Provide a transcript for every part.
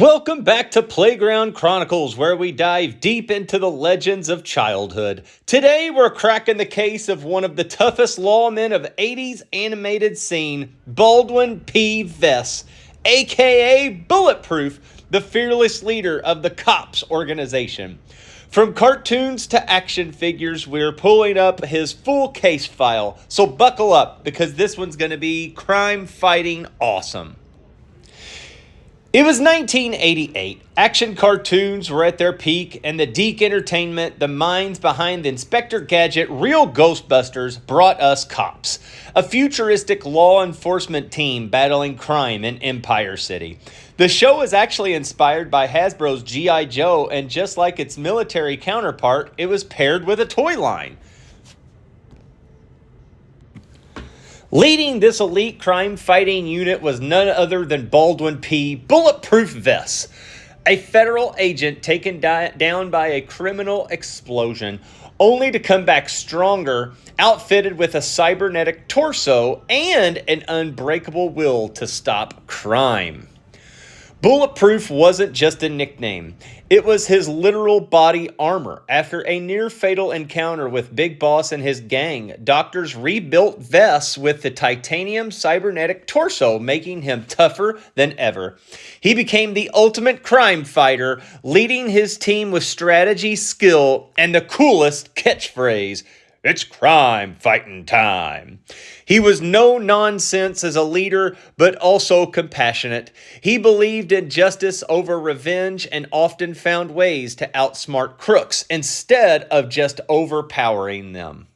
Welcome back to Playground Chronicles, where we dive deep into the legends of childhood. Today, we're cracking the case of one of the toughest lawmen of 80s animated scene, Baldwin P. Vess, aka Bulletproof, the fearless leader of the C.O.P.S organization. From cartoons to action figures, we're pulling up his full case file, so buckle up because this one's going to be crime-fighting awesome. It was 1988. Action cartoons were at their peak, and the Deke Entertainment, the minds behind the Inspector Gadget Real Ghostbusters, brought us C.O.P.S, a futuristic law enforcement team battling crime in Empire City. The show is actually inspired by Hasbro's G.I. Joe, and just like its military counterpart, it was paired with a toy line. Leading this elite crime-fighting unit was none other than Baldwin P. Bulletproof Vess, a federal agent taken down by a criminal explosion, only to come back stronger, outfitted with a cybernetic torso and an unbreakable will to stop crime. Bulletproof wasn't just a nickname. It was his literal body armor. After a near-fatal encounter with Big Boss and his gang, doctors rebuilt Vess with the titanium cybernetic torso, making him tougher than ever. He became the ultimate crime fighter, leading his team with strategy, skill, and the coolest catchphrase, "It's crime fighting time." He was no nonsense as a leader, but also compassionate. He believed in justice over revenge and often found ways to outsmart crooks instead of just overpowering them.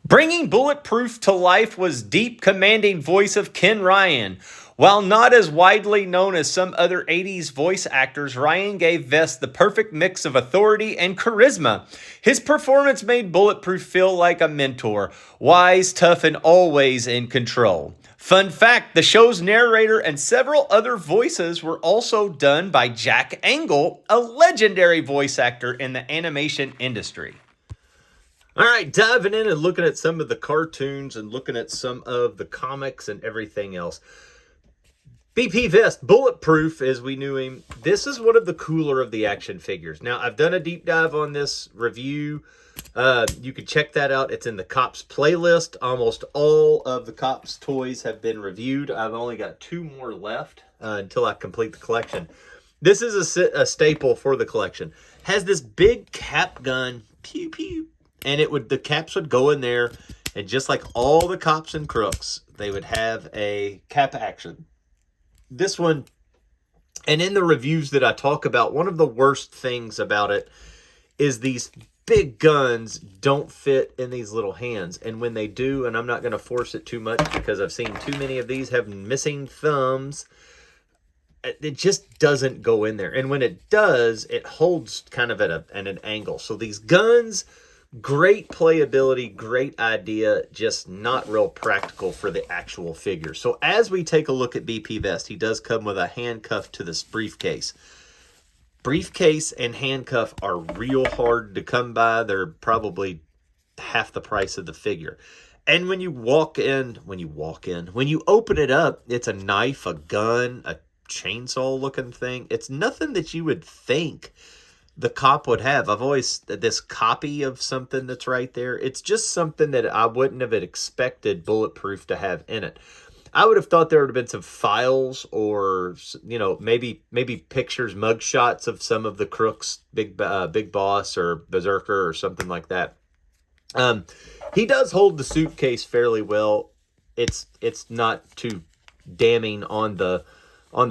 Bringing Bulletproof to life was deep, commanding voice of Ken Ryan. While not as widely known as some other 80s voice actors, Ryan gave Vess the perfect mix of authority and charisma. His performance made Bulletproof feel like a mentor, wise, tough, and always in control. Fun fact, the show's narrator and several other voices were also done by Jack Angle, a legendary voice actor in the animation industry. All right, diving in and looking at some of the cartoons and looking at some of the comics and everything else. BP Vess, Bulletproof as we knew him, this is one of the cooler of the action figures. Now, I've done a deep dive on this review. You can check that out. It's in the C.O.P.S playlist. Almost all of the C.O.P.S toys have been reviewed. I've only got 2 more left until I complete the collection. This is a staple for the collection. Has this big cap gun, pew pew, and the caps would go in there, and just like all the C.O.P.S and Crooks, they would have a cap action. This one, and in the reviews that I talk about, one of the worst things about it is these big guns don't fit in these little hands. And when they do, and I'm not going to force it too much because I've seen too many of these have missing thumbs, it just doesn't go in there. And when it does, it holds kind of at an angle. So these guns, great playability, great idea, just not real practical for the actual figure. So as we take a look at BP Vess, he does come with a handcuff to this briefcase. Briefcase and handcuff are real hard to come by. They're probably half the price of the figure. And when you open it up, it's a knife, a gun, a chainsaw looking thing. It's nothing that you would think the cop would have. I've always, this copy of something that's right there, it's just something that I wouldn't have expected Bulletproof to have in it. I would have thought there would have been some files or, maybe pictures, mug shots of some of the Crooks, Big Boss or Berserker or something like that. He does hold the suitcase fairly well. It's not too damning on the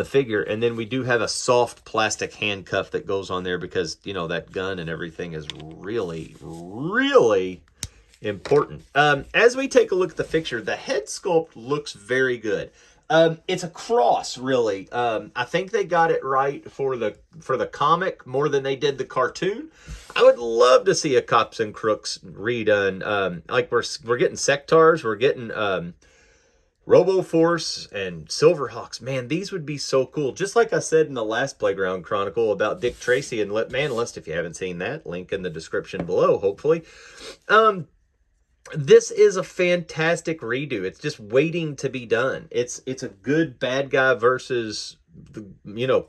figure. And then we do have a soft plastic handcuff that goes on there because, that gun and everything is really, really important. As we take a look at the figure, the head sculpt looks very good. It's a cross, really. I think they got it right for the comic more than they did the cartoon. I would love to see a C.O.P.S and Crooks redone. Like we're getting Sectars, we're getting RoboForce and Silverhawks. Man, these would be so cool. Just like I said in the last Playground Chronicle about Dick Tracy and Manlist, if you haven't seen that, link in the description below, hopefully. This is a fantastic redo. It's just waiting to be done. It's a good bad guy versus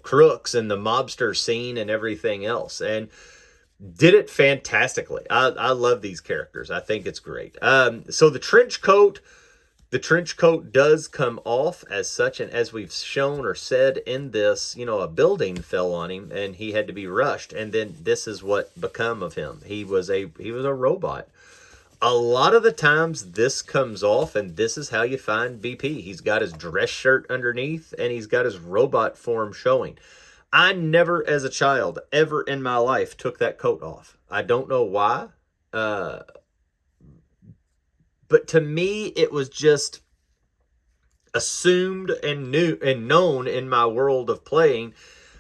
Crooks and the mobster scene and everything else, and did it fantastically. I love these characters. I think it's great. So the trench coat does come off as such, and as we've shown or said in this, a building fell on him and he had to be rushed, and then this is what become of him. He was a robot. A lot of the times this comes off, and this is how you find BP. He's got his dress shirt underneath and he's got his robot form showing. I never, as a child, ever in my life took that coat off. I don't know why. But to me, it was just assumed and known in my world of playing.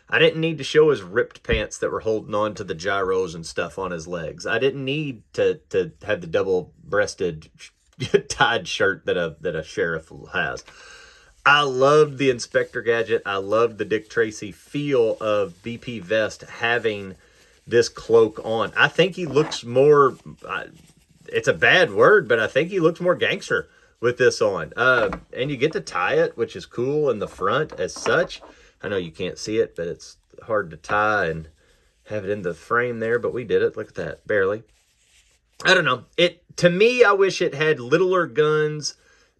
I didn't need to show his ripped pants that were holding on to the gyros and stuff on his legs. I didn't need to have the double-breasted tied shirt that a sheriff has. I loved the Inspector Gadget. I loved the Dick Tracy feel of BP Vest having this cloak on. I think he looks more, it's a bad word, but I think he looks more gangster with this on. And you get to tie it, which is cool in the front as such. I know you can't see it, but it's hard to tie and have it in the frame there, but we did it. Look at that, barely. I don't know. To me, I wish it had littler guns,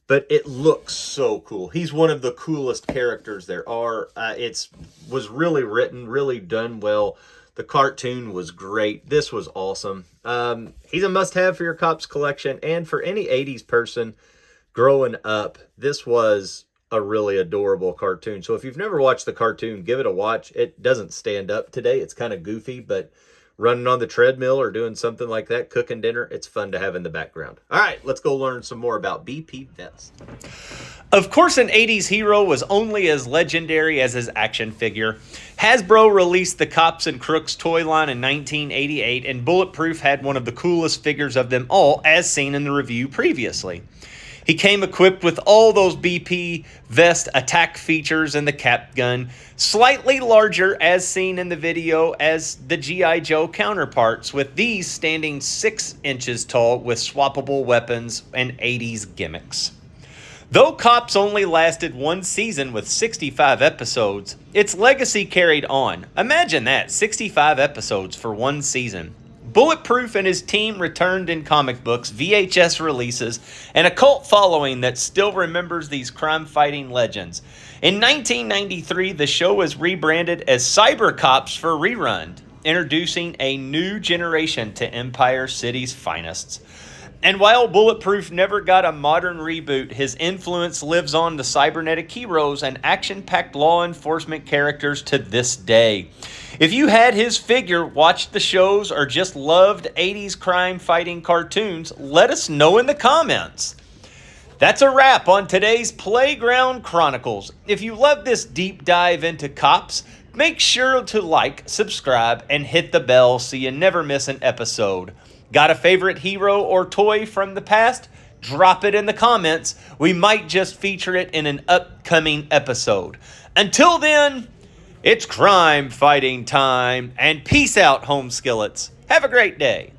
but it looks so cool. He's one of the coolest characters there are. It was really written, really done well. The cartoon was great. This was awesome. He's a must-have for your C.O.P.S collection, and for any 80s person growing up, this was a really adorable cartoon. So if you've never watched the cartoon, give it a watch. It doesn't stand up today. It's kind of goofy, but running on the treadmill or doing something like that, cooking dinner, it's fun to have in the background. All right, let's go learn some more about BP Vest. Of course, an 80s hero was only as legendary as his action figure. Hasbro released the C.O.P.S and Crooks toy line in 1988, and Bulletproof had one of the coolest figures of them all, as seen in the review previously. He came equipped with all those BP Vest attack features and the cap gun, slightly larger as seen in the video as the G.I. Joe counterparts, with these standing 6 inches tall with swappable weapons and 80s gimmicks. Though C.O.P.S only lasted one season with 65 episodes, its legacy carried on. Imagine that, 65 episodes for one season. Bulletproof and his team returned in comic books, VHS releases, and a cult following that still remembers these crime-fighting legends. In 1993, the show was rebranded as Cyber Cops for rerun, introducing a new generation to Empire City's finest. And while Bulletproof never got a modern reboot, his influence lives on the cybernetic heroes and action-packed law enforcement characters to this day. If you had his figure, watched the shows, or just loved 80s crime-fighting cartoons, let us know in the comments. That's a wrap on today's Playground Chronicles. If you love this deep dive into C.O.P.S, make sure to like, subscribe, and hit the bell so you never miss an episode. Got a favorite hero or toy from the past? Drop it in the comments. We might just feature it in an upcoming episode. Until then, it's crime fighting time, and peace out, home skillets. Have a great day.